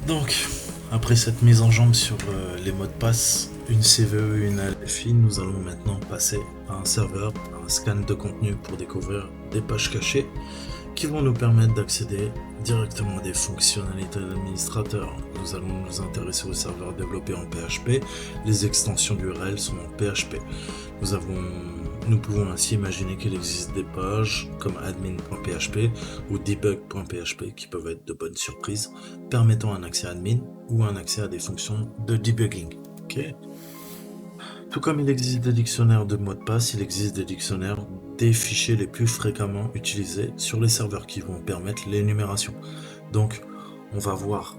Donc, après cette mise en jambe sur les mots de passe, une CVE et une LFI, nous allons maintenant passer à un serveur, à un scan de contenu pour découvrir des pages cachées qui vont nous permettre d'accéder directement à des fonctionnalités d'administrateur. Nous allons nous intéresser au serveur développé en PHP, les extensions d'URL sont en PHP. Nous pouvons ainsi imaginer qu'il existe des pages comme admin.php ou debug.php qui peuvent être de bonnes surprises, permettant un accès admin ou un accès à des fonctions de debugging. Okay. Tout comme il existe des dictionnaires de mots de passe, il existe des dictionnaires des fichiers les plus fréquemment utilisés sur les serveurs qui vont permettre l'énumération. Donc, on va voir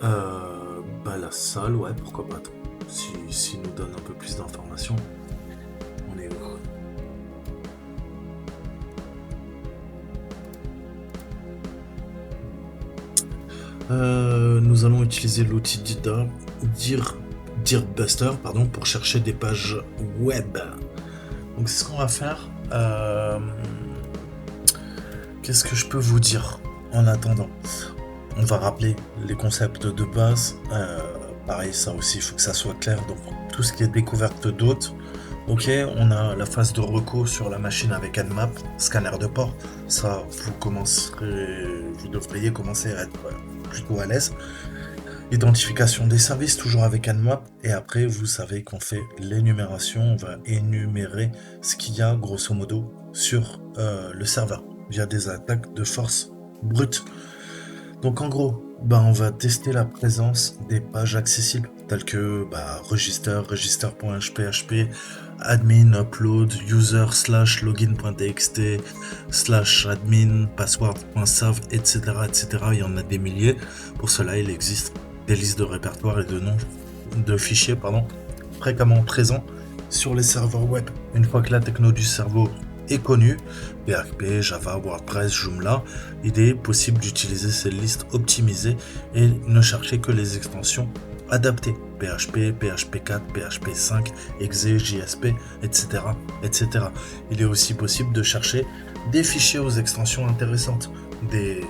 la salle, ouais, pourquoi pas, si nous donne un peu plus d'informations. On est où? Nous allons utiliser l'outil Dirbuster pour chercher des pages web. Donc c'est ce qu'on va faire. Qu'est-ce que je peux vous dire en attendant? On va rappeler les concepts de base. Pareil, ça aussi, il faut que ça soit clair. Donc tout ce qui est découverte d'hôtes. Ok, on a la phase de recours sur la machine avec Nmap, scanner de port. Ça, vous devriez commencer à être plutôt à l'aise. Identification des services, toujours avec Nmap. Et après, vous savez qu'on fait l'énumération. On va énumérer ce qu'il y a, grosso modo, sur le serveur, via des attaques de force brute. Donc en gros, on va tester la présence des pages accessibles, telles que register.php, admin, upload, user /login.txt, /admin, password.sav, etc., etc. Il y en a des milliers. Pour cela, il existe des listes de répertoires et de noms de fichiers fréquemment présents sur les serveurs web. Une fois que la techno du cerveau est connue, PHP, Java, WordPress, Joomla, il est possible d'utiliser ces listes optimisées et ne chercher que les extensions adaptées. PHP, PHP4, PHP5, Exe, JSP, etc., etc. Il est aussi possible de chercher des fichiers aux extensions intéressantes, des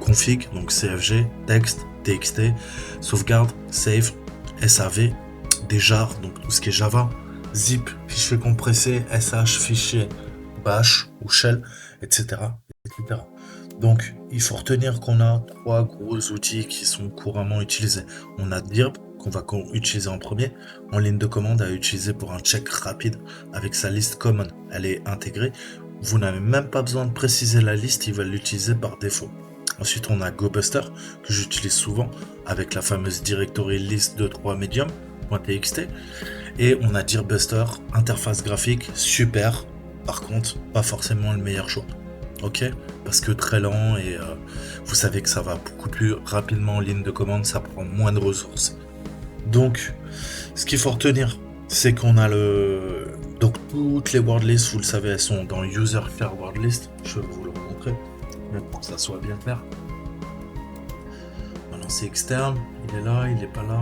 configs, donc CFG, texte, TXT, sauvegarde, save, SAV, des jars, donc tout ce qui est Java, zip, fichier compressé, SH, fichier bash ou shell, etc., etc. Donc, il faut retenir qu'on a 3 gros outils qui sont couramment utilisés. On a dirb, qu'on va utiliser en premier, en ligne de commande à utiliser pour un check rapide avec sa liste common. Elle est intégrée. Vous n'avez même pas besoin de préciser la liste, il va l'utiliser par défaut. Ensuite, on a GoBuster, que j'utilise souvent, avec la fameuse directory list de 3 medium.txt. Et on a Dirbuster, interface graphique, super. Par contre, pas forcément le meilleur choix. Ok? Parce que très lent et vous savez que ça va beaucoup plus rapidement en ligne de commande, ça prend moins de ressources. Donc, ce qu'il faut retenir, c'est qu'on a donc toutes les wordlists, vous le savez, elles sont dans User Share Wordlist. Je vais vous le montrer, pour que ça soit bien clair. Maintenant, c'est externe, il est là, il est pas là.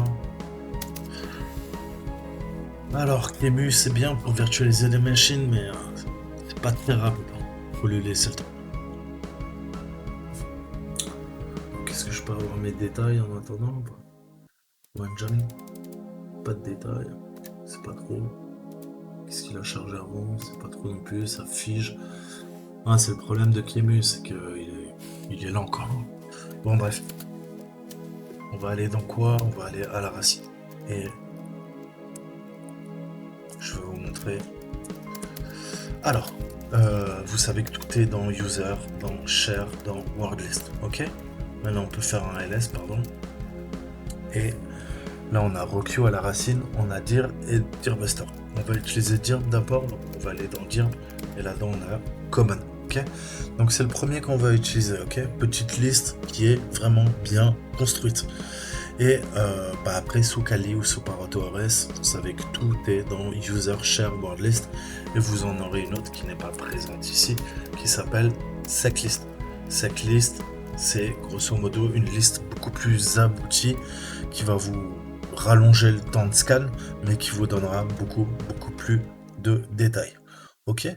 Alors, Kemu, c'est bien pour virtualiser des machines, mais c'est pas très rapide. Faut lui laisser le temps. Qu'est-ce que je peux avoir mes détails en attendant? OneJoin, pas de détails, c'est pas trop. Qu'est-ce qu'il a chargé avant? C'est pas trop non plus, ça fige. Ah, c'est le problème de Kemu, c'est qu'il est lent encore. Bon, bref. On va aller dans quoi? On va aller à la racine. Et je vais vous montrer. Alors, vous savez que tout est dans User, dans Share, dans Wordlist. Ok? Maintenant, on peut faire un ls, Et là, on a RoQ à la racine, on a dir et dirbuster. On va utiliser dirb d'abord, donc on va aller dans dirb, et là-dedans, on a common. Ok? Donc, c'est le premier qu'on va utiliser. Ok? Petite liste qui est vraiment bien construite. Et après, sous Kali ou sous ParatoRS, vous savez que tout est dans User Share Wordlist. Et vous en aurez une autre qui n'est pas présente ici, qui s'appelle Seclist. Seclist, c'est grosso modo une liste beaucoup plus aboutie qui va vous rallonger le temps de scan, mais qui vous donnera beaucoup plus de détails. Ok?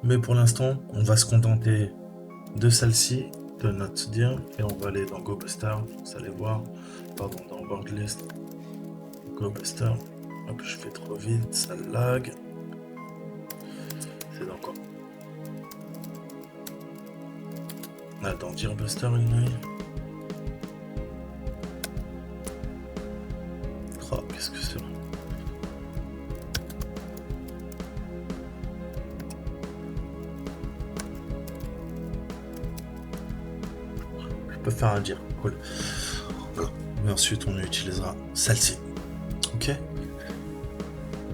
Mais pour l'instant, on va se contenter de celle-ci, de notre dire et on va aller dans GoBuster, vous allez voir, pardon, dans WordList, GoBuster, hop, je fais trop vite, ça lag, c'est dans quoi? Là, dans DearBuster, il y a... Oh, qu'est-ce que c'est? Je peux faire un dire, cool. Voilà. Et ensuite, on utilisera celle-ci. Ok.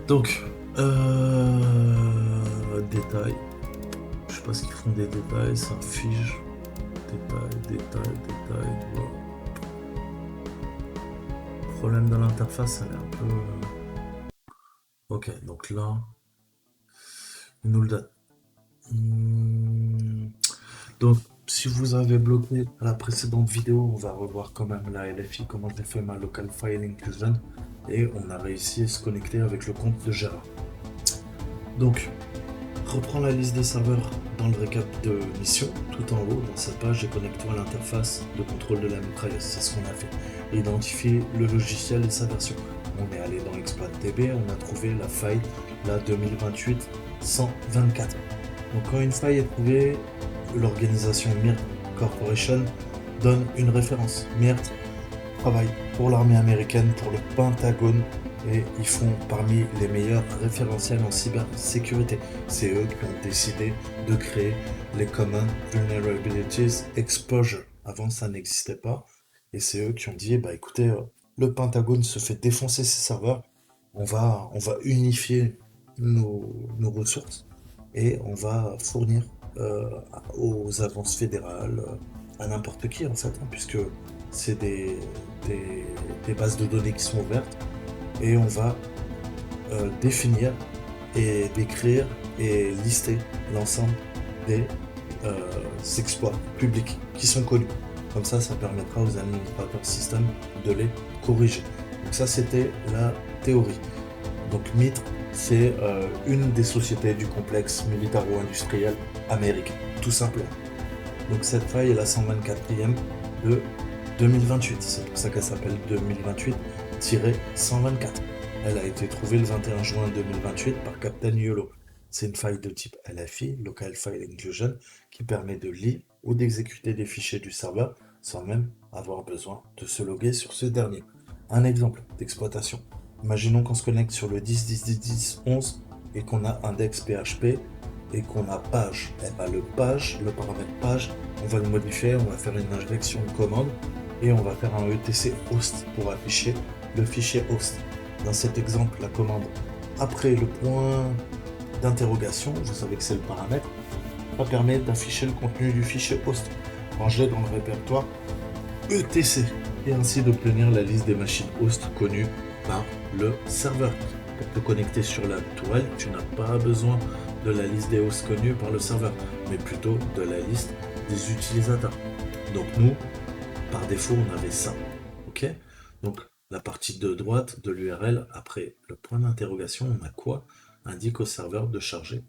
Donc, détails. Je sais pas ce qu'ils font des détails, ça fiche. Détails. Voilà. Problème de l'interface, elle est un peu... Ok, donc là, il nous le donne. Donc, si vous avez bloqué la précédente vidéo, on va revoir quand même la LFI, comment j'ai fait ma local file inclusion, et on a réussi à se connecter avec le compte de Gérard. Donc, reprends la liste des serveurs dans le récap de mission, tout en haut, dans cette page, et connecte-toi à l'interface de contrôle de la mitrailleuse, c'est ce qu'on a fait. Identifier le logiciel et sa version. On est allé dans ExploitDB, on a trouvé la faille, la 2028-124. Donc quand une faille est trouvée, l'organisation MIRT Corporation donne une référence. MIRT travaille pour l'armée américaine, pour le Pentagone, et ils font parmi les meilleurs référentiels en cybersécurité. C'est eux qui ont décidé de créer les Common Vulnerabilities Exposure. Avant, ça n'existait pas. Et c'est eux qui ont dit, bah écoutez, le Pentagone se fait défoncer ses serveurs, on va unifier nos ressources et on va fournir aux agences fédérales, à n'importe qui en fait, hein, puisque c'est des bases de données qui sont ouvertes, et on va définir et décrire et lister l'ensemble des exploits publics qui sont connus. Comme ça permettra aux administrateurs système de les corriger. Donc ça, c'était la théorie. Donc MITRE, c'est une des sociétés du complexe militaro-industriel américain, tout simplement. Donc cette faille est la 124e de 2028. C'est pour ça qu'elle s'appelle 2028-124. Elle a été trouvée le 21 juin 2028 par Captain YOLO. C'est une faille de type LFI, Local File Inclusion, qui permet de lire ou d'exécuter des fichiers du serveur sans même avoir besoin de se loguer sur ce dernier. Un exemple d'exploitation. Imaginons qu'on se connecte sur le 10.10.10.11 et qu'on a index PHP et qu'on a page. Et ben le paramètre page, on va le modifier, on va faire une injection de commande et on va faire un etc host pour afficher le fichier host. Dans cet exemple, la commande après le point d'interrogation, vous savez que c'est le paramètre, ça permet d'afficher le contenu du fichier host rangé dans le répertoire etc et ainsi d'obtenir la liste des machines host connues par le serveur. Pour te connecter sur la toile, tu n'as pas besoin de la liste des hosts connus par le serveur, mais plutôt de la liste des utilisateurs. Donc nous, par défaut, on avait ça. Ok? Donc la partie de droite de l'URL, après le point d'interrogation, on a quoi? Indique au serveur de charger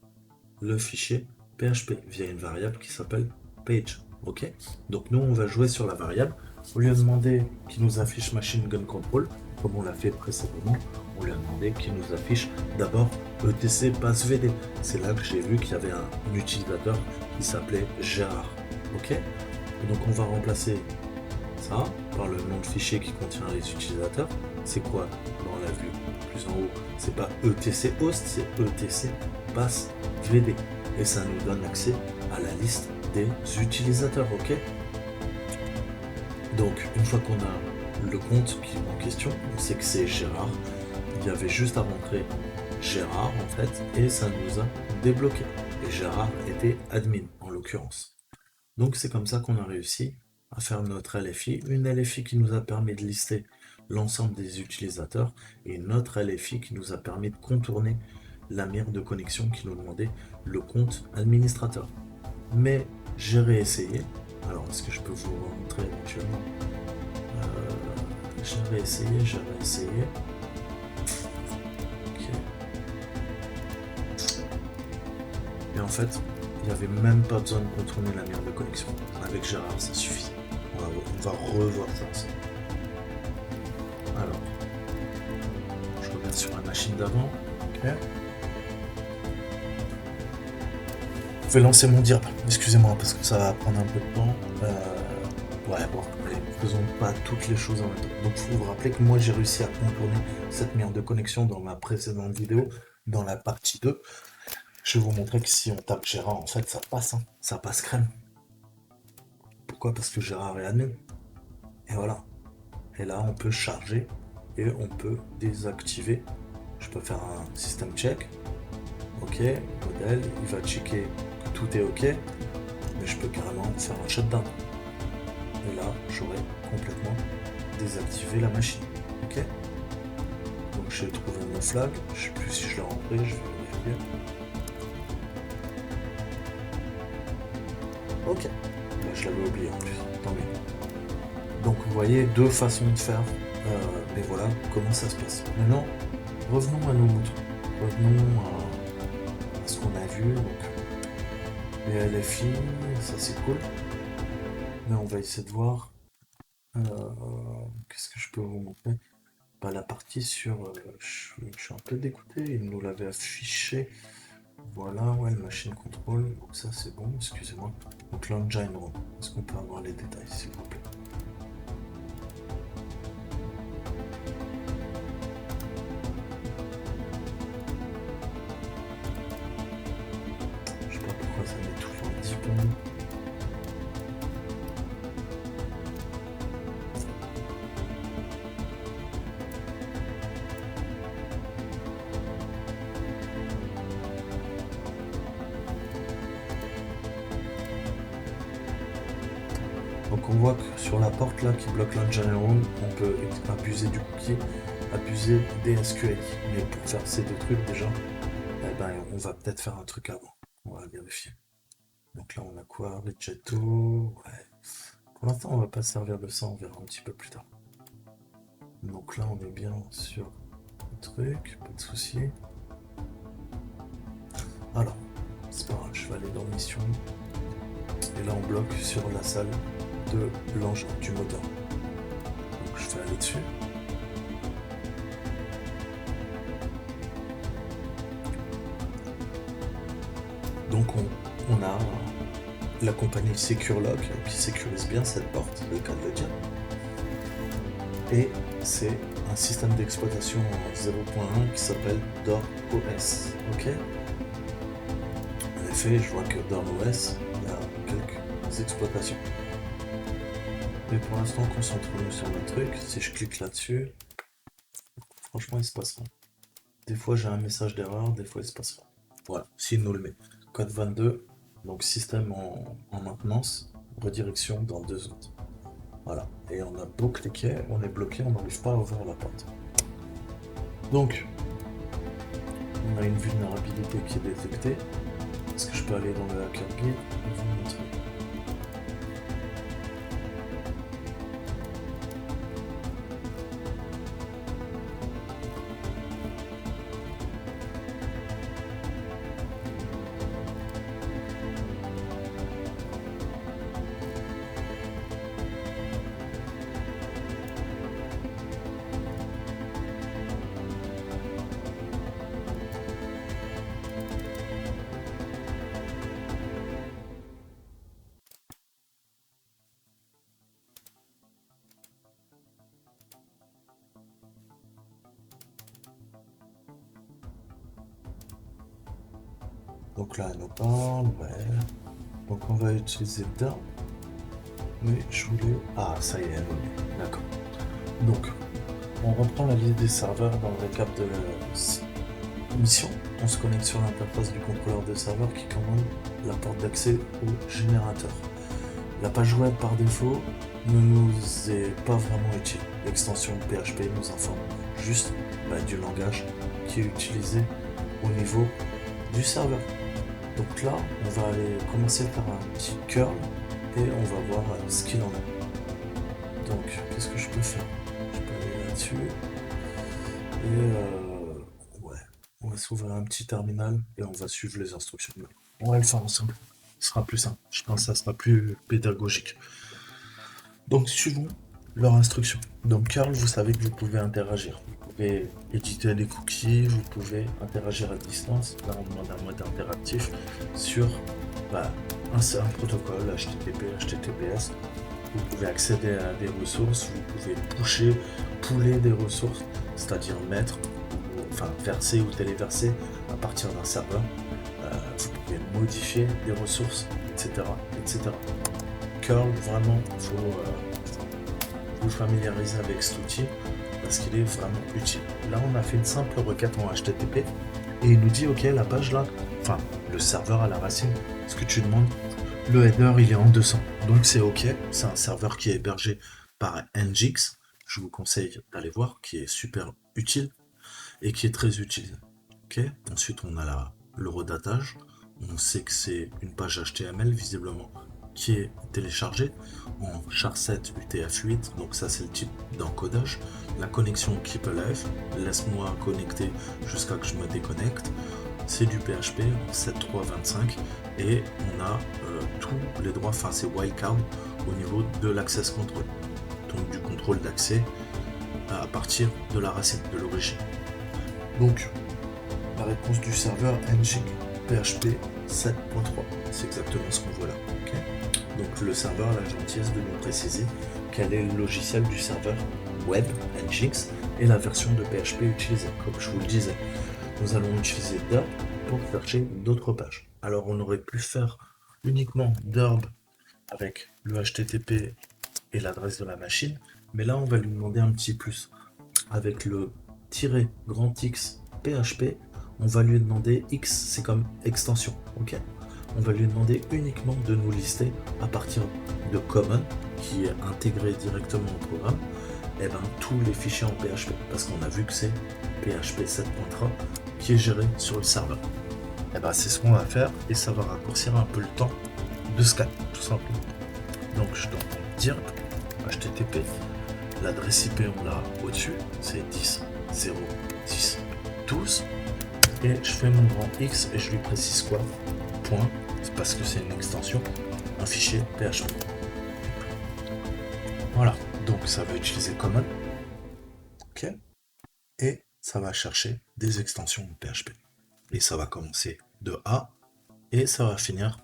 le fichier PHP via une variable qui s'appelle page. Ok? Donc nous, on va jouer sur la variable. Au lieu de demander qu'il nous affiche machine gun control, comme on l'a fait précédemment, on lui a demandé qu'il nous affiche d'abord etc passvd. C'est là que j'ai vu qu'il y avait un utilisateur qui s'appelait Gérard. Ok? Donc on va remplacer ça par le nom de fichier qui contient les utilisateurs. C'est quoi dans la vue plus en haut? C'est pas etc host, c'est etc passvd. Et ça nous donne accès à la liste des utilisateurs. Ok? Donc une fois qu'on a le compte qui est en question, on sait que c'est Gérard. Il y avait juste à rentrer Gérard en fait, et ça nous a débloqué. Et Gérard était admin en l'occurrence. Donc c'est comme ça qu'on a réussi à faire notre LFI, une LFI qui nous a permis de lister l'ensemble des utilisateurs et une autre LFI qui nous a permis de contourner la mire de connexion qui nous demandait le compte administrateur. Mais j'ai réessayé. Alors est-ce que je peux vous montrer éventuellement? J'ai réessayé. Ok. Et en fait, il y n'y avait même pas besoin de contourner la merde de connexion. Avec Gérard, ça suffit. On va revoir ça ensemble. Alors, je reviens sur la machine d'avant. Ok. Je vais lancer mon diable. Excusez-moi, parce que ça va prendre un peu de temps. Ouais, bon, allez, faisons pas toutes les choses en même temps. Donc, il faut vous rappeler que moi, j'ai réussi à contourner cette merde de connexion dans ma précédente vidéo, dans la partie 2. Je vais vous montrer que si on tape Gérard, en fait, ça passe. Hein. Ça passe crème. Pourquoi? Parce que Gérard est admin. Et voilà. Et là, on peut charger et on peut désactiver. Je peux faire un système check. Ok, modèle, il va checker que tout est ok, mais je peux carrément faire un shutdown. Et là, j'aurai complètement désactivé la machine. Ok. Donc j'ai trouvé mon flag. Je sais plus si je l'ai rentré, je vais vérifier. Ok. Là, je l'avais oublié en plus. Tant mieux. Donc vous voyez deux façons de faire. Mais voilà comment ça se passe. Maintenant, revenons à nos moutons. Revenons à ce qu'on a vu. Donc, les LFI, ça c'est cool. Mais on va essayer de voir. Qu'est-ce que je peux vous montrer? Bah, la partie sur. Je suis un peu dégoûté, il nous l'avait affiché. Voilà, ouais, le machine control. Donc ça c'est bon, excusez-moi. Donc l'engine room. Est-ce qu'on peut avoir les détails, s'il vous plaît? Je sais pas pourquoi ça met toujours un petit peu. Donc on voit que sur la porte là qui bloque l'engine room, on peut abuser du cookie, abuser des SQL. Mais pour faire ces deux trucs déjà, eh ben, on va peut-être faire un truc avant. On va vérifier. Donc là on a quoi? Rigetto. Ouais. Pour l'instant on va pas se servir de ça, on verra un petit peu plus tard. Donc là on est bien sur le truc, pas de souci. Alors, c'est pas grave, je vais aller dans mission. Et là on bloque sur la salle de l'engin du moteur. Donc je vais aller dessus. Donc on a la compagnie SecureLock qui sécurise bien cette porte, c'est le cas de le dire. Et c'est un système d'exploitation en 0.1 qui s'appelle DoorOS. Ok. En effet, je vois que DoorOS, il y a quelques exploitations. Mais pour l'instant, concentrons-nous sur notre truc. Si je clique là-dessus, franchement, il se passe rien. Des fois, j'ai un message d'erreur, des fois, il se passe rien. Voilà, s'il nous le met. Code 22, donc système en maintenance, redirection dans 2 secondes. Voilà, et on a beau cliquer, on est bloqué, on n'arrive pas à ouvrir la porte. Donc, on a une vulnérabilité qui est détectée. Est-ce que je peux aller dans le hacker guide et vous montrer? Donc là, elle nous parle, ouais. Donc on va utiliser DAR. Mais je voulais... Ah, ça y est, elle nous met. D'accord. Donc, on reprend la liste des serveurs dans le récap de la mission. On se connecte sur l'interface du contrôleur de serveur qui commande la porte d'accès au générateur. La page web par défaut ne nous est pas vraiment utile. L'extension PHP nous informe juste du langage qui est utilisé au niveau du serveur. Donc là, on va aller commencer par un petit curl et on va voir ce qu'il en est. Donc, qu'est-ce que je peux faire? Je peux aller là-dessus et ouais, on va s'ouvrir un petit terminal et on va suivre les instructions. On va le faire ensemble. Ce sera plus simple. Je pense que ça sera plus pédagogique. Donc, suivons leur instruction. Donc, curl, vous savez que vous pouvez interagir. Vous pouvez éditer des cookies, vous pouvez interagir à distance. Là, on demande un mode interactif sur un protocole HTTP, HTTPS. Vous pouvez accéder à des ressources, vous pouvez pouler des ressources, c'est-à-dire verser ou téléverser à partir d'un serveur. Vous pouvez modifier des ressources, etc. etc. Curl, vraiment, il faut vous familiariser avec cet outil parce qu'il est vraiment utile. Là, on a fait une simple requête en HTTP et il nous dit, ok, la page là, le serveur à la racine, ce que tu demandes, le header, il est en 200. Donc c'est ok, c'est un serveur qui est hébergé par Nginx. Je vous conseille d'aller voir, qui est super utile et qui est très utilisé. Ok. Ensuite, on a le redatage. On sait que c'est une page HTML visiblement qui est téléchargée en char7 UTF-8, donc ça c'est le type d'encodage. La connexion keep alive, laisse-moi connecter jusqu'à que je me déconnecte. C'est du PHP en 7.3.25 et on a tous les droits, c'est wildcard au niveau de l'access control, donc du contrôle d'accès à partir de la racine, de l'origine. Donc la réponse du serveur Nginx PHP 7.3, c'est exactement ce qu'on voit là. Okay. Donc le serveur a la gentillesse de nous préciser quel est le logiciel du serveur web Nginx et la version de PHP utilisée. Comme je vous le disais, nous allons utiliser derb pour chercher d'autres pages. Alors on aurait pu faire uniquement derb avec le HTTP et l'adresse de la machine, mais là on va lui demander un petit plus. Avec le -X PHP, on va lui demander X, c'est comme extension, ok. On va lui demander uniquement de nous lister à partir de common, qui est intégré directement au programme, tous les fichiers en PHP, parce qu'on a vu que c'est PHP 7.3 qui est géré sur le serveur. C'est ce qu'on va faire et ça va raccourcir un peu le temps de scan, tout simplement. Donc je dois dire HTTP, l'adresse IP on l'a au-dessus, c'est 10.0.10.12 et je fais mon grand X et je lui précise quoi, point, c'est parce que c'est une extension, un fichier PHP. Voilà, donc ça va utiliser common, ok, et ça va chercher des extensions de PHP. Et ça va commencer de A et ça va finir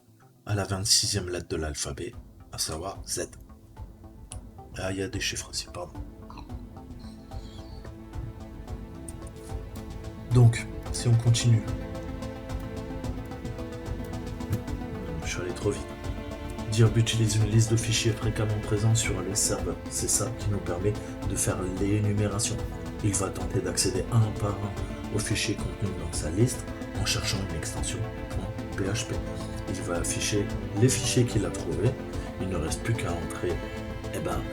à la 26e lettre de l'alphabet, à savoir Z. Ah, il y a des chiffres aussi, pardon. Donc, si on continue. Je suis allé trop vite. Dirb utilise une liste de fichiers fréquemment présents sur les serveurs. C'est ça qui nous permet de faire l'énumération. Il va tenter d'accéder un par un aux fichiers contenus dans sa liste en cherchant une extension .php. Il va afficher les fichiers qu'il a trouvés. Il ne reste plus qu'à entrer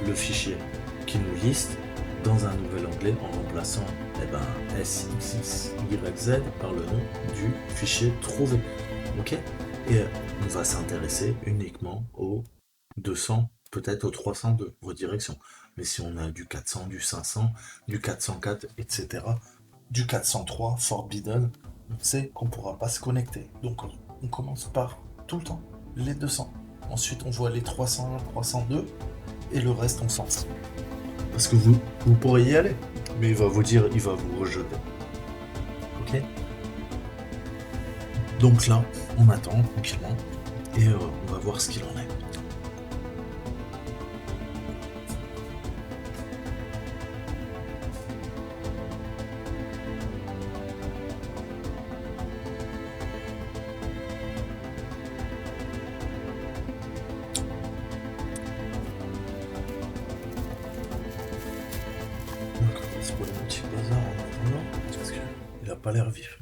le fichier qui nous liste dans un nouvel onglet en remplaçant SXYZ par le nom du fichier trouvé. Ok. Et on va s'intéresser uniquement aux 200, peut-être aux 302 redirections. Mais si on a du 400, du 500, du 404, etc., du 403, forbidden, on sait qu'on ne pourra pas se connecter. Donc on commence par tout le temps les 200. Ensuite on voit les 301, 302 et le reste on s'en fout. Parce que vous pourrez y aller, mais il va vous dire, il va vous rejeter. Ok. Donc là, on attend tranquillement et on va voir ce qu'il en est. C'est pour le petit bazar en attendant, parce qu'il a pas l'air vif.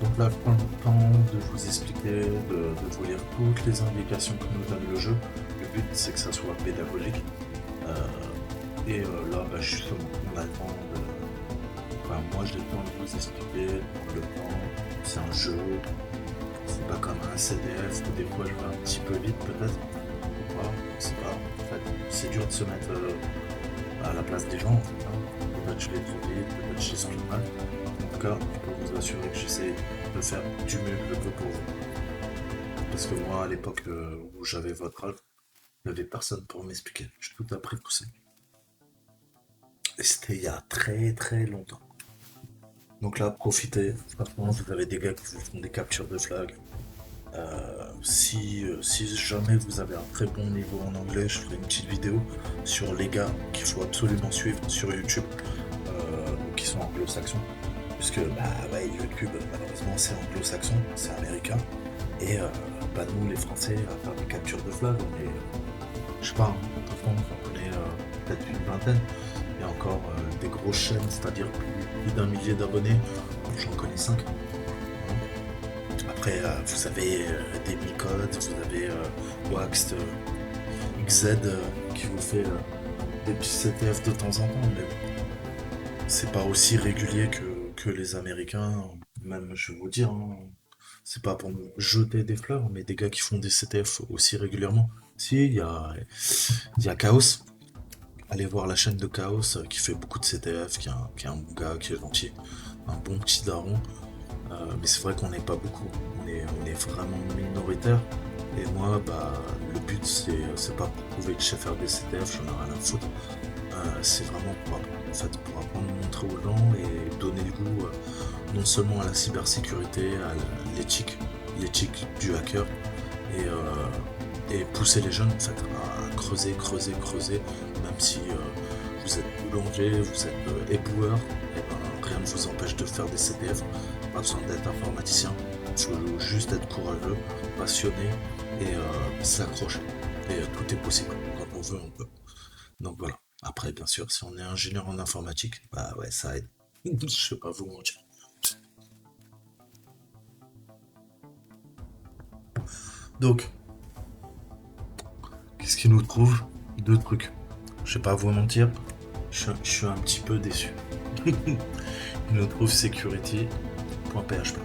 Donc là, je prends le temps de vous expliquer, de vous lire toutes les indications que nous donne le jeu. Le but, c'est que ça soit pédagogique. Là, justement, on a le temps de... moi, j'ai le temps de vous expliquer, le temps c'est un jeu, c'est pas comme un CDF où des fois je vais un petit peu vite peut-être, ou pas, je sais pas. En fait, c'est dur de se mettre à la place des gens, en fait, hein. Peut-être je vais trop vite, peut-être je l'explique mal. En tout cas, je peux vous assurer que j'essaie de faire du mieux que je peux pour vous. Parce que moi, à l'époque où j'avais votre âge, il n'y avait personne pour m'expliquer. J'ai tout appris tout seul. Et c'était il y a très très longtemps. Donc là, profitez. Franchement, vous avez des gars qui vous font des captures de flag. Si jamais vous avez un très bon niveau en anglais, je ferai une petite vidéo sur les gars qu'il faut absolument suivre sur YouTube, qui sont anglo-saxons. Puisque bah, ouais, YouTube, malheureusement, c'est anglo-saxon, c'est américain. Et bah, nous, les Français, à faire des captures de flag, on est, je sais pas, hein, en France, on est peut-être une vingtaine. Et encore des grosses chaînes, c'est-à-dire plus d'un millier d'abonnés, j'en connais 5. Après, vous avez des Micodes, vous avez Waxed, XZ qui vous fait des petits CTF de temps en temps, mais c'est pas aussi régulier que les Américains. Même, je vais vous dire, hein, c'est pas pour me jeter des fleurs, mais des gars qui font des CTF aussi régulièrement. Si, il y a Chaos. Allez voir la chaîne de Chaos qui fait beaucoup de CTF, qui est un bon gars, qui est gentil, un bon petit daron. Mais c'est vrai qu'on n'est pas beaucoup, on est vraiment minoritaire. Et moi, bah, le but, c'est pas pour prouver que je sais faire des CTF, j'en ai rien à foutre. C'est vraiment pour apprendre, en fait, pour apprendre, montrer aux gens et donner le goût non seulement à la cybersécurité, à l'éthique du hacker, et pousser les jeunes en fait, à creuser, creuser, creuser, même si vous êtes boulanger, vous êtes éboueur, et ben, rien ne vous empêche de faire des CTF, pas besoin d'être informaticien, il faut juste être courageux, passionné et s'accrocher. Et tout est possible, quand on veut, on peut. Donc voilà. Après, bien sûr, si on est ingénieur en informatique, bah ouais, ça aide. Je vais pas vous mentir. Donc, qu'est-ce qui nous trouve? Deux trucs. Je vais pas vous mentir, je suis un petit peu déçu. Il nous trouve security.php.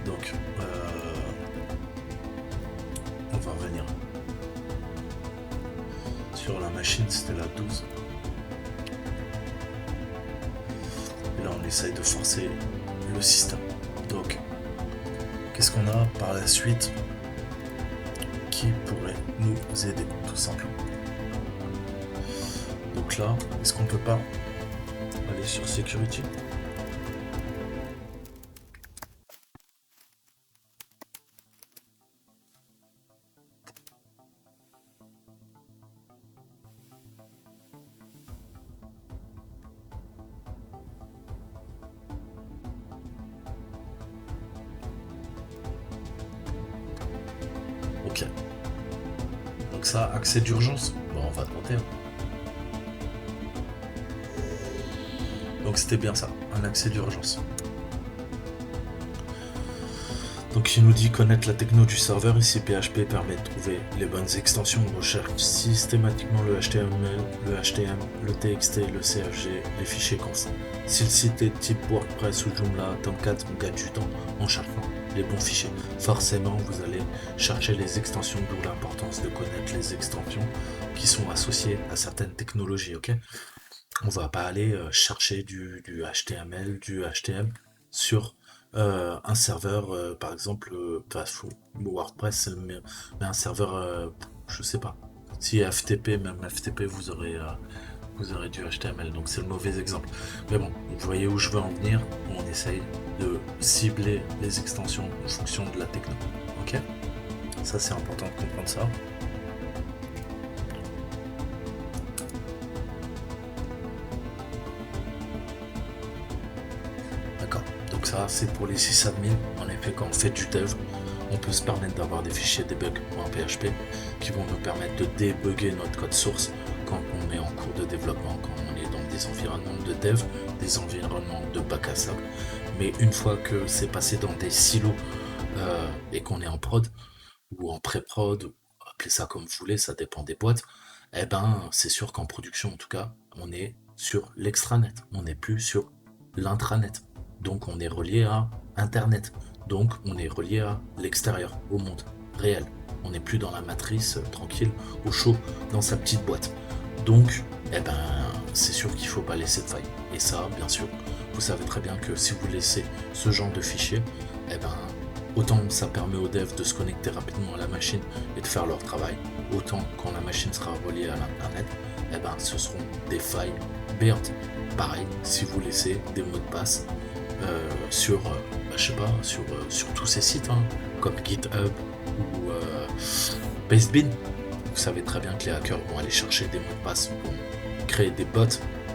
Donc, on va revenir. Sur la machine, c'était la 12. Et là, on essaye de forcer le système. Donc, qu'est-ce qu'on a par la suite qui pourrait nous aider, tout simplement? Donc là, est-ce qu'on peut pas aller sur Security? Ok. Donc ça, accès d'urgence. Bon, on va tenter, hein. Donc c'était bien ça, un accès d'urgence. Donc il nous dit connaître la techno du serveur, ici PHP permet de trouver les bonnes extensions, on recherche systématiquement le HTML, le HTML, le TXT, le CFG, les fichiers conf. Si le site est type WordPress ou Joomla, Tomcat, on gagne du temps en cherchant les bons fichiers. Forcément, vous allez chercher les extensions, d'où l'importance de connaître les extensions qui sont associées à certaines technologies, ok? On va pas aller chercher du HTML, du HTML sur un serveur, par exemple, WordPress, c'est le meilleur, mais un serveur, je sais pas. Si FTP, même FTP, vous aurez du HTML, donc c'est le mauvais exemple. Mais bon, vous voyez où je veux en venir. On essaye de cibler les extensions en fonction de la techno. Ok? Ça, c'est important de comprendre ça. D'accord. Donc ça, c'est pour les sysadmins. En effet, quand on fait du dev, on peut se permettre d'avoir des fichiers debug en PHP qui vont nous permettre de débugger notre code source quand on est en cours de développement, quand on est dans des environnements de dev, des environnements de bac à sable. Mais une fois que c'est passé dans des silos et qu'on est en prod ou en pré-prod, appelez ça comme vous voulez, ça dépend des boîtes, eh ben c'est sûr qu'en production en tout cas, on est sur l'extranet, on n'est plus sur l'intranet. Donc on est relié à Internet. Donc on est relié à l'extérieur, au monde réel. On n'est plus dans la matrice, tranquille, au chaud, dans sa petite boîte. Donc, eh ben, c'est sûr qu'il ne faut pas laisser de faille. Et ça, bien sûr, vous savez très bien que si vous laissez ce genre de fichier, eh ben, autant ça permet aux devs de se connecter rapidement à la machine et de faire leur travail, autant quand la machine sera reliée à l'internet, eh ben, ce seront des failles béantes. Pareil, si vous laissez des mots de passe sur, je sais pas, sur tous ces sites, hein, comme GitHub ou Pastebin, vous savez très bien que les hackers vont aller chercher des mots de passe, vont créer des bots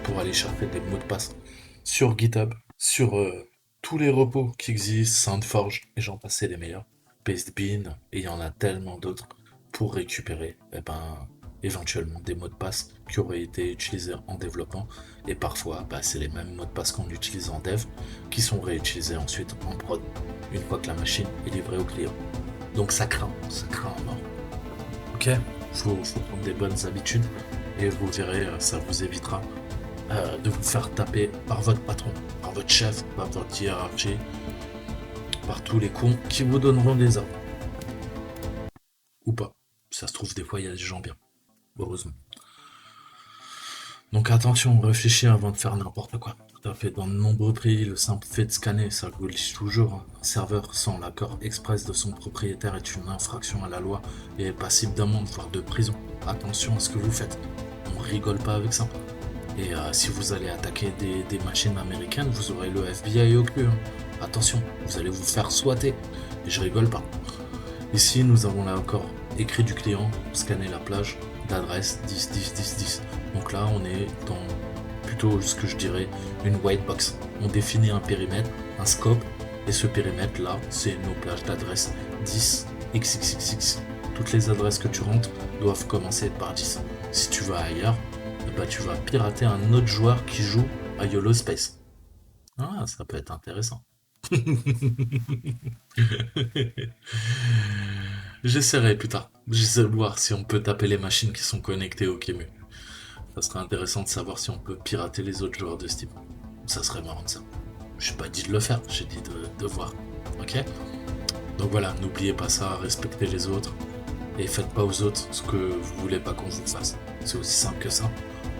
pour aller chercher des mots de passe sur GitHub, sur tous les repos qui existent, SoundForge, et j'en passais les meilleurs, Pastebin, et il y en a tellement d'autres, pour récupérer éventuellement des mots de passe qui auraient été utilisés en développement, et parfois c'est les mêmes mots de passe qu'on utilise en dev qui sont réutilisés ensuite en prod, une fois que la machine est livrée au client. Donc ça craint à mort. Ok, faut prendre des bonnes habitudes et vous verrez, ça vous évitera de vous faire taper par votre patron, par votre chef, par votre hiérarchie, par tous les cons qui vous donneront des ordres. Ou pas. Ça se trouve, des fois, il y a des gens bien. Heureusement. Donc attention, réfléchis avant de faire n'importe quoi. Tout à fait. Dans de nombreux pays, le simple fait de scanner, ça vous le dit toujours, hein. Un serveur sans l'accord express de son propriétaire est une infraction à la loi et est passible d'amende, voire de prison. Attention à ce que vous faites. On rigole pas avec ça. Et si vous allez attaquer des machines américaines, vous aurez le FBI au cul, hein. Attention, vous allez vous faire swatter. Et je rigole pas. Ici, nous avons l'accord écrit du client, scanner la plage d'adresse 10, 10, 10, 10. Donc là, on est dans plutôt ce que je dirais une white box. On définit un périmètre, un scope, et ce périmètre-là, c'est nos plages d'adresse 10, XXXX. Toutes les adresses que tu rentres doivent commencer par 10. Si tu vas ailleurs, tu vas pirater un autre joueur qui joue à YOLO Space. Ah, ça peut être intéressant. J'essaierai plus tard. J'essaie de voir si on peut taper les machines qui sont connectées au Kemu. Ça serait intéressant de savoir si on peut pirater les autres joueurs de Steam. Ça serait marrant de ça. Je n'ai pas dit de le faire, j'ai dit de voir. Ok? Donc voilà, n'oubliez pas ça, respectez les autres. Et faites pas aux autres ce que vous voulez pas qu'on vous fasse. C'est aussi simple que ça.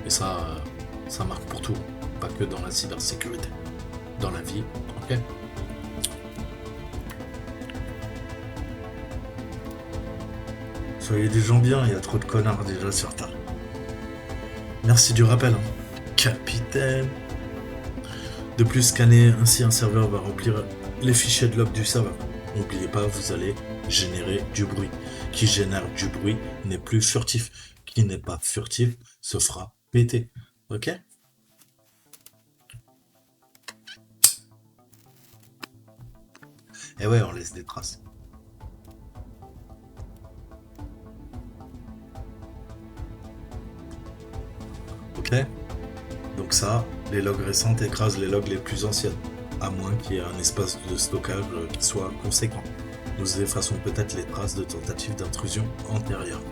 Et ça, ça marque pour tout. Pas que dans la cybersécurité. Dans la vie, ok? Soyez des gens bien, il y a trop de connards déjà sur Terre. Merci du rappel, hein. Capitaine. De plus, scanner ainsi un serveur va remplir les fichiers de log du serveur. N'oubliez pas, vous allez générer du bruit. Qui génère du bruit n'est plus furtif. Qui n'est pas furtif se fera péter. Ok? Et ouais, on laisse des traces. Ok? Donc ça, les logs récentes écrasent les logs les plus anciennes, à moins qu'il y ait un espace de stockage qui soit conséquent. Nous effaçons peut-être les traces de tentatives d'intrusion antérieures.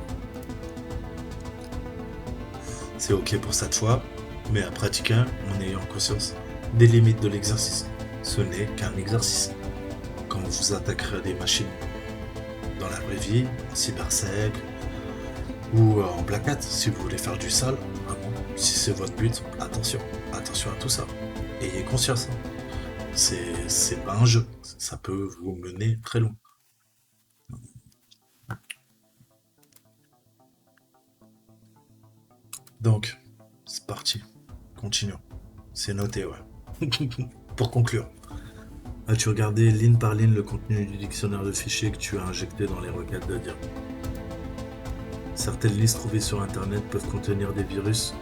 C'est ok pour cette fois, mais à pratiquer en ayant conscience des limites de l'exercice. Ce n'est qu'un exercice. Quand vous attaquerez des machines dans la vraie vie, en cybersec ou en black hat, si vous voulez faire du sale, vraiment, si c'est votre but, attention à tout ça. Ayez conscience. C'est pas un jeu, ça peut vous mener très loin. Donc, c'est parti. Continuons. C'est noté, ouais. Pour conclure, as-tu regardé ligne par ligne le contenu du dictionnaire de fichiers que tu as injecté dans les requêtes de dire? Certaines listes trouvées sur internet peuvent contenir des virus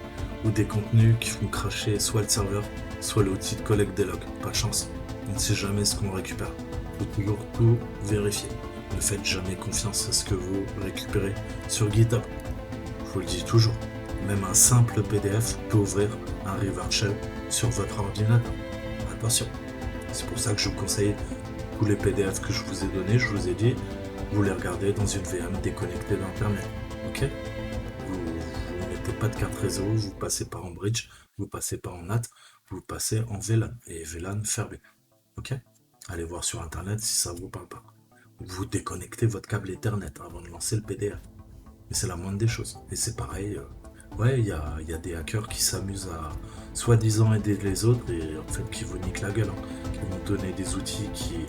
ou des contenus qui font cracher soit le serveur, soit l'outil de collecte des logs. Pas de chance, on ne sait jamais ce qu'on récupère. Faut toujours tout vérifier. Ne faites jamais confiance à ce que vous récupérez sur GitHub. Je vous le dis toujours, même un simple PDF peut ouvrir un Reverse Shell sur votre ordinateur. Attention, c'est pour ça que je vous conseille tous les PDF que je vous ai donnés, je vous ai dit, vous les regardez dans une VM déconnectée d'internet. Ok? Vous ne mettez pas de carte réseau, vous passez pas en bridge, vous passez pas en NAT, vous passez en VLAN et VLAN fermé. Ok? Allez voir sur internet si ça vous parle pas. Vous déconnectez votre câble Ethernet avant de lancer le PDF. Mais c'est la moindre des choses. Et c'est pareil, ouais, il y a des hackers qui s'amusent à soi-disant aider les autres et en fait qui vous niquent la gueule, hein, qui vont donner des outils qui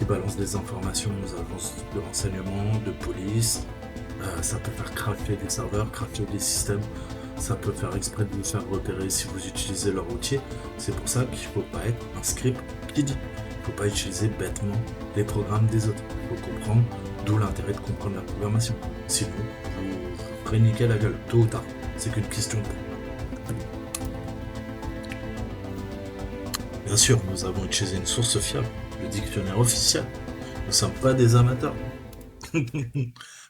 balancent des informations aux agences de renseignement, de police. Ça peut faire craquer des serveurs, craquer des systèmes. Ça peut faire exprès de vous faire repérer si vous utilisez leur outil. C'est pour ça qu'il ne faut pas être un script qui dit. Il ne faut pas utiliser bêtement les programmes des autres. Il faut comprendre, d'où l'intérêt de comprendre la programmation. Sinon, vous ferez niquer la gueule, tôt ou tard. C'est qu'une question de temps. Bien sûr, nous avons utilisé une source fiable, le dictionnaire officiel. Nous ne sommes pas des amateurs.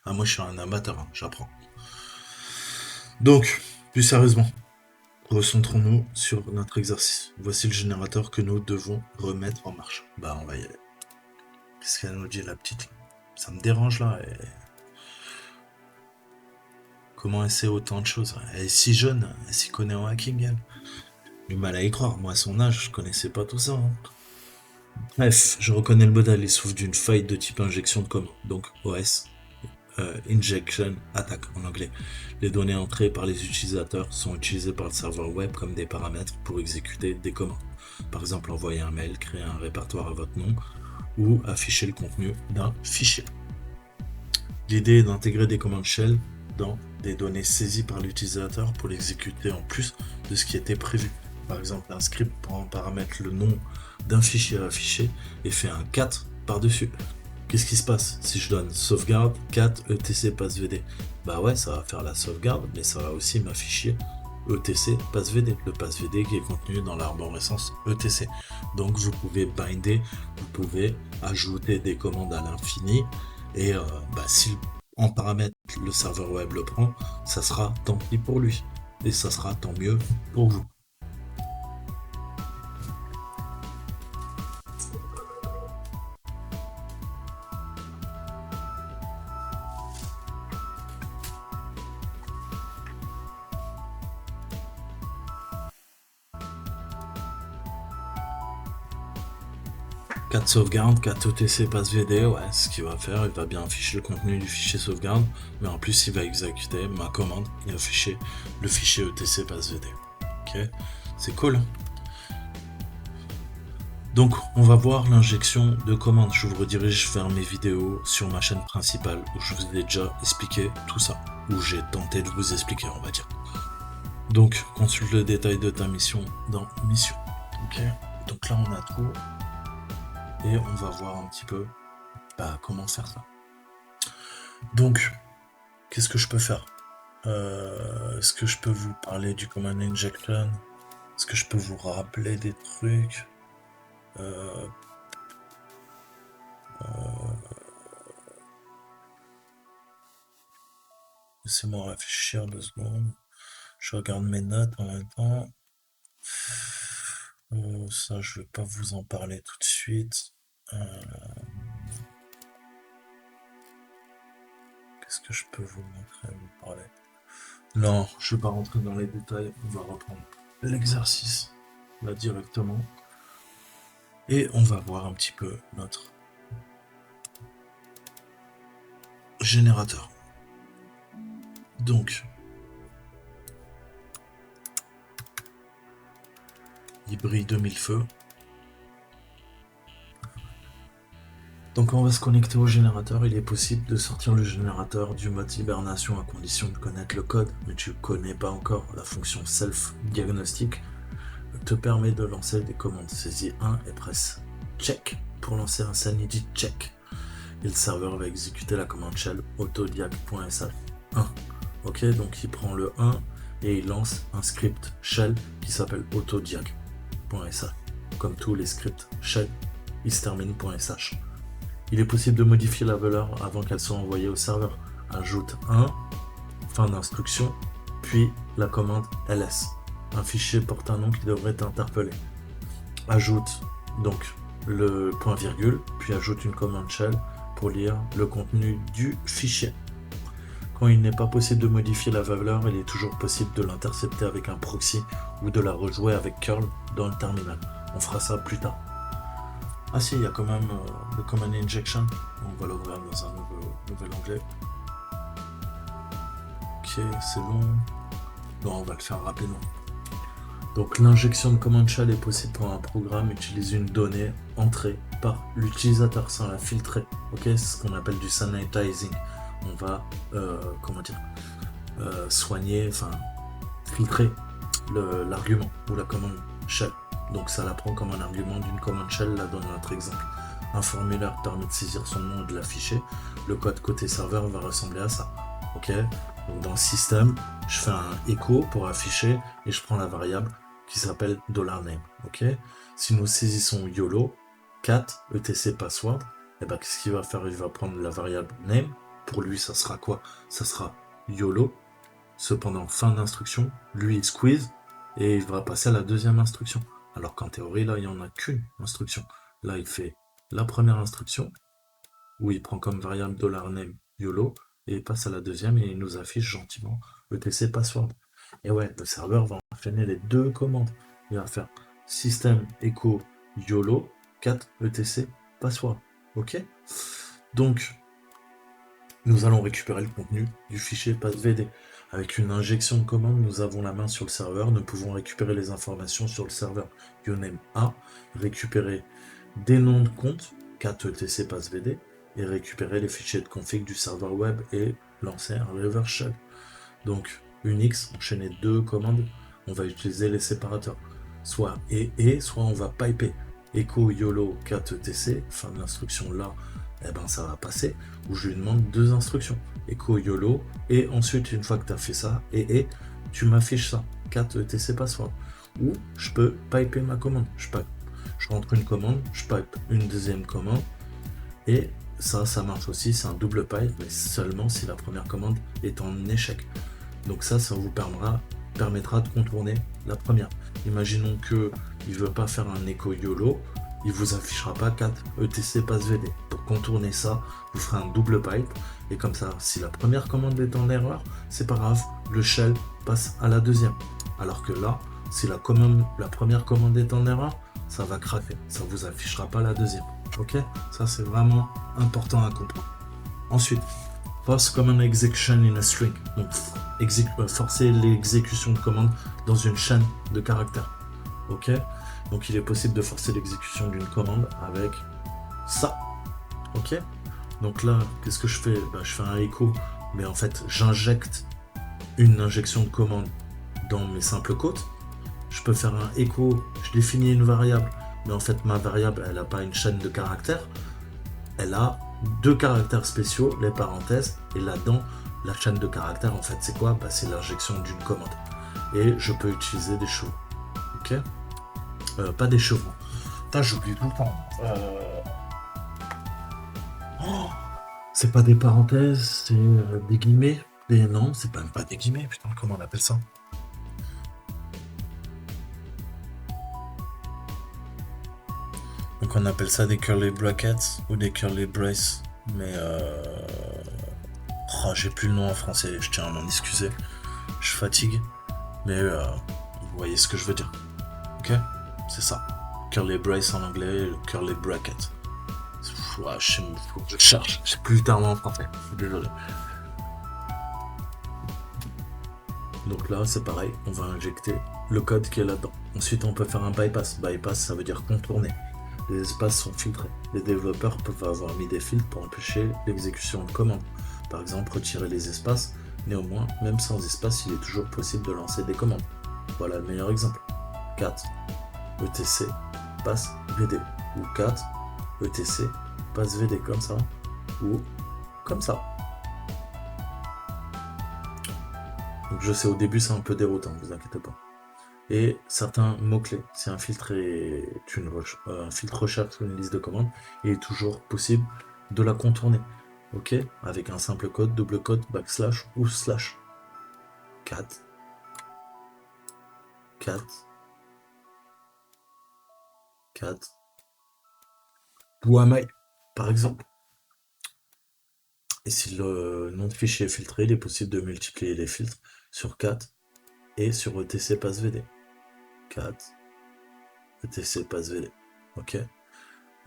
Ah, moi je suis un amateur, hein, j'apprends. Donc, plus sérieusement, recentrons-nous sur notre exercice. Voici le générateur que nous devons remettre en marche. Bah, on va y aller. Qu'est-ce qu'elle nous dit, la petite? Ça me dérange là. Comment elle sait autant de choses? Elle est si jeune, elle s'y connaît en hacking, elle. Du mal à y croire. Moi, à son âge, je connaissais pas tout ça, hein. Bref, je reconnais le modèle. Il souffre d'une faille de type injection de commande, donc OS. Injection Attack en anglais. Les données entrées par les utilisateurs sont utilisées par le serveur web comme des paramètres pour exécuter des commandes. Par exemple, envoyer un mail, créer un répertoire à votre nom ou afficher le contenu d'un fichier. L'idée est d'intégrer des commandes shell dans des données saisies par l'utilisateur pour l'exécuter en plus de ce qui était prévu. Par exemple, un script prend en paramètre le nom d'un fichier affiché et fait un cat par-dessus. Qu'est-ce qui se passe si je donne sauvegarde cat etc passvd? Bah ouais, ça va faire la sauvegarde, mais ça va aussi m'afficher etc passvd, le passvd qui est contenu dans l'arborescence etc. Donc vous pouvez binder, vous pouvez ajouter des commandes à l'infini, et si en paramètre le serveur web le prend, ça sera tant pis pour lui, et ça sera tant mieux pour vous. Cat sauvegarde, cat OTC passvd, ouais, ce qu'il va faire, il va bien afficher le contenu du fichier sauvegarde, mais en plus il va exécuter ma commande et afficher le fichier ETC passvd. Ok, c'est cool. Donc on va voir l'injection de commandes. Je vous redirige vers mes vidéos sur ma chaîne principale où je vous ai déjà expliqué tout ça, où j'ai tenté de vous expliquer, on va dire. Donc consulte le détail de ta mission dans mission. Ok, donc là on a tout. Et on va voir un petit peu comment faire ça. Donc, qu'est-ce que je peux faire? Est-ce que je peux vous parler du command injection? Est-ce que je peux vous rappeler des trucs? Laissez-moi réfléchir 2 secondes. Je regarde mes notes en même temps. Ça, je vais pas vous en parler tout de suite. Qu'est-ce que je peux vous montrer, vous parler? Non, je vais pas rentrer dans les détails. On va reprendre l'exercice là directement. Et on va voir un petit peu notre générateur. Donc, il brille de mille feux. Donc on va se connecter au générateur. Il est possible de sortir le générateur du mode hibernation à condition de connaître le code, mais tu ne connais pas encore. La fonction self-diagnostic te permet de lancer des commandes. Saisis 1 et presse check pour lancer un sanity check. Et le serveur va exécuter la commande shell autodiag.sh 1. Ok, donc il prend le 1 et il lance un script shell qui s'appelle autodiag.sh. Comme tous les scripts shell, il se termine.sh. Il est possible de modifier la valeur avant qu'elle soit envoyée au serveur. Ajoute 1, fin d'instruction, puis la commande ls. Un fichier porte un nom qui devrait t'interpeller. Ajoute donc le point virgule, puis ajoute une commande shell pour lire le contenu du fichier. Quand il n'est pas possible de modifier la valeur, il est toujours possible de l'intercepter avec un proxy ou de la rejouer avec curl dans le terminal. On fera ça plus tard. Ah si, il y a quand même le command injection. On va l'ouvrir dans un nouvel onglet. Ok, c'est long. Bon, on va le faire rapidement. Donc l'injection de command shell est possible quand un programme utilise une donnée entrée par l'utilisateur sans la filtrer. Ok, c'est ce qu'on appelle du sanitizing. On va, comment dire, soigner, enfin filtrer l'argument ou la commande shell. Donc ça la prend comme un argument d'une commande shell, là dans notre exemple. Un formulaire permet de saisir son nom et de l'afficher. Le code côté serveur va ressembler à ça. Ok. Donc dans le système, je fais un echo pour afficher et je prends la variable qui s'appelle $name. Ok. Si nous saisissons YOLO, cat etc password, et ben qu'est-ce qu'il va faire? Il va prendre la variable name. Pour lui, ça sera quoi? Ça sera YOLO. Cependant, fin d'instruction, lui il squeeze et il va passer à la deuxième instruction. Alors qu'en théorie, là, il n'y en a qu'une instruction. Là, il fait la première instruction, où il prend comme variable $name YOLO, et il passe à la deuxième et il nous affiche gentiment etc password. Et ouais, le serveur va enchaîner les deux commandes. Il va faire système echo YOLO 4 etc password. Ok. Donc, nous allons récupérer le contenu du fichier passvd. Avec une injection de commande, nous avons la main sur le serveur, nous pouvons récupérer les informations sur le serveur yoname A, récupérer des noms de compte, cat etc passvd, et récupérer les fichiers de config du serveur web et lancer un reverse shell. Donc Unix, enchaîner deux commandes, on va utiliser les séparateurs. Soit et soit on va piper. Echo YOLO cat etc, fin de l'instruction là, eh ben ça va passer, ou je lui demande deux instructions. Echo YOLO, et ensuite une fois que tu as fait ça, et tu m'affiches ça, cat etc password. Ou je peux piper ma commande. Je rentre une commande, je pipe une deuxième commande, et ça marche aussi, c'est un double pipe, mais seulement si la première commande est en échec. Donc ça vous permettra de contourner la première. Imaginons qu'il ne veut pas faire un echo YOLO, il vous affichera pas 4 etc passvd. Pour contourner ça, vous ferez un double pipe, et comme ça, si la première commande est en erreur, c'est pas grave, le shell passe à la deuxième. Alors que là, si la première commande est en erreur, ça va craquer, ça vous affichera pas la deuxième. Ok, ça c'est vraiment important à comprendre. Ensuite, force command execution in a string, donc forcer l'exécution de commande dans une chaîne de caractères. Ok, donc il est possible de forcer l'exécution d'une commande avec ça. Ok, donc là, qu'est-ce que je fais? Je fais un echo, mais en fait, j'injecte une injection de commande dans mes simples quotes. Je peux faire un echo, je définis une variable, mais en fait, ma variable, elle n'a pas une chaîne de caractères, elle a deux caractères spéciaux, les parenthèses, et là-dedans, la chaîne de caractères, en fait, c'est quoi? C'est l'injection d'une commande. Et je peux utiliser des chevaux. Ok, pas des chevaux. Putain, j'oublie tout le temps. Oh, c'est pas des parenthèses, c'est des guillemets. Et non, c'est même pas des guillemets, putain, comment on appelle ça? Donc on appelle ça des curly brackets ou des curly braces. Mais j'ai plus le nom en français, je tiens à m'en excuser. Je fatigue. Mais vous voyez ce que je veux dire. Ok, c'est ça. Curly brace en anglais, curly bracket. Ouais, je cherche. J'ai plus le terme en français. Désolé. Donc là, c'est pareil. On va injecter le code qui est là-dedans. Ensuite, on peut faire un bypass. Bypass, ça veut dire contourner. Les espaces sont filtrés. Les développeurs peuvent avoir mis des filtres pour empêcher l'exécution de commandes. Par exemple, retirer les espaces. Néanmoins, même sans espace, il est toujours possible de lancer des commandes. Voilà le meilleur exemple. 4 etc passe vd, ou 4 etc passe vd, comme ça, ou comme ça. Donc je sais, au début c'est un peu déroutant, ne vous inquiétez pas. Et certains mots-clés, si un filtre recherche une liste de commandes, il est toujours possible de la contourner. Ok, avec un simple code, double code, backslash ou slash. 4 Wamai, par exemple. Et si le nom de fichier est filtré, il est possible de multiplier les filtres sur 4 et sur etc passvd. 4 etc passvd. Ok.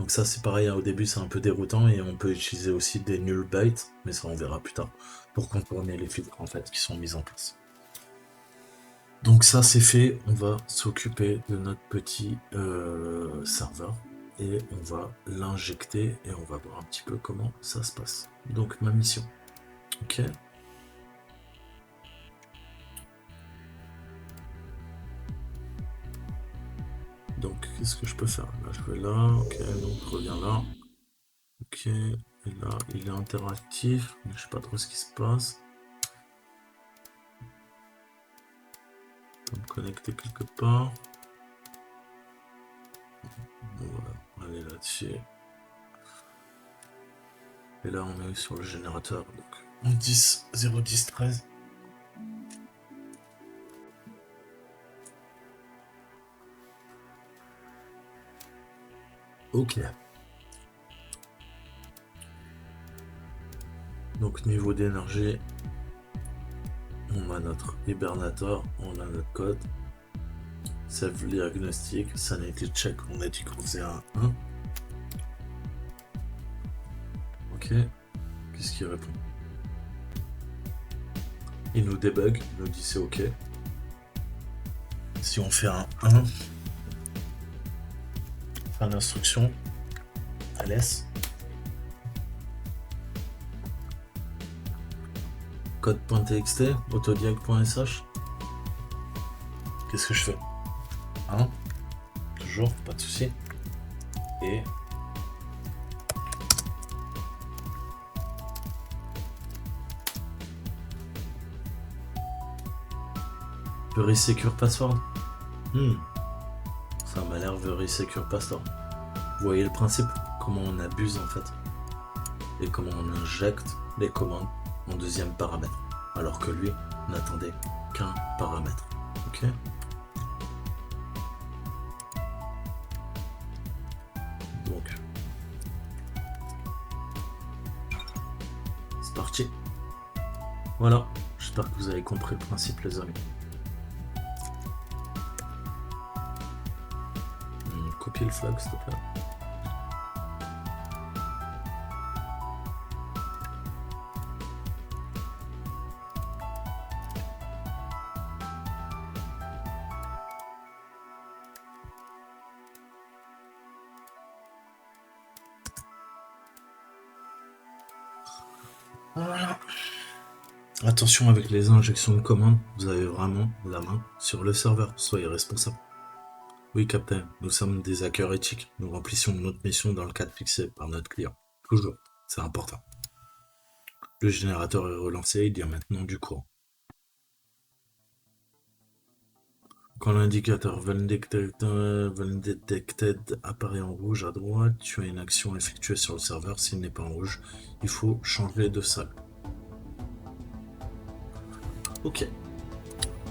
Donc ça c'est pareil, hein, au début c'est un peu déroutant et on peut utiliser aussi des null bytes, mais ça on verra plus tard, pour contourner les filtres en fait qui sont mis en place. Donc ça c'est fait, on va s'occuper de notre petit serveur et on va l'injecter et on va voir un petit peu comment ça se passe. Donc ma mission, ok. Donc qu'est-ce que je peux faire? Là je vais là, ok, donc reviens là. Ok, et là il est interactif, mais je sais pas trop ce qui se passe. Je vais me connecter quelque part. Bon, voilà, on va aller là-dessus. Et là on est sur le générateur, donc 10, 010, 13. Ok. Donc niveau d'énergie, on a notre hibernator, on a notre code. Self diagnostic, sanity check, on a dit qu'on faisait un 1. Ok. Qu'est-ce qu'il répond? Il nous débug, il nous dit c'est ok. Si on fait un 1, fin d'instruction, ls, code.txt, autodiag.sh. Qu'est-ce que je fais? 1, toujours, pas de souci. Et very secure password. Ça m'a l'air very secure password. Vous voyez le principe? Comment on abuse en fait. Et comment on injecte les commandes en deuxième paramètre. Alors que lui n'attendait qu'un paramètre. Ok? Donc, c'est parti. Voilà, j'espère que vous avez compris le principe les amis. Copier le flag s'il te plaît. Voilà. Attention avec les injections de commandes, vous avez vraiment la main sur le serveur, soyez responsable. Oui, Captain, nous sommes des hackers éthiques. Nous remplissons notre mission dans le cadre fixé par notre client. Toujours, c'est important. Le générateur est relancé, il y a maintenant du courant. Quand l'indicateur Validated apparaît en rouge à droite, tu as une action effectuée sur le serveur. S'il n'est pas en rouge, il faut changer de salle. Ok.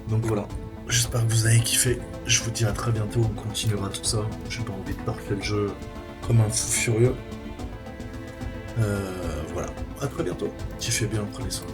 Donc voilà. J'espère que vous avez kiffé. Je vous dis à très bientôt. On continuera tout ça. J'ai pas envie de parfaire le jeu comme un fou furieux. Voilà. À très bientôt. Kiffez bien, prenez soin.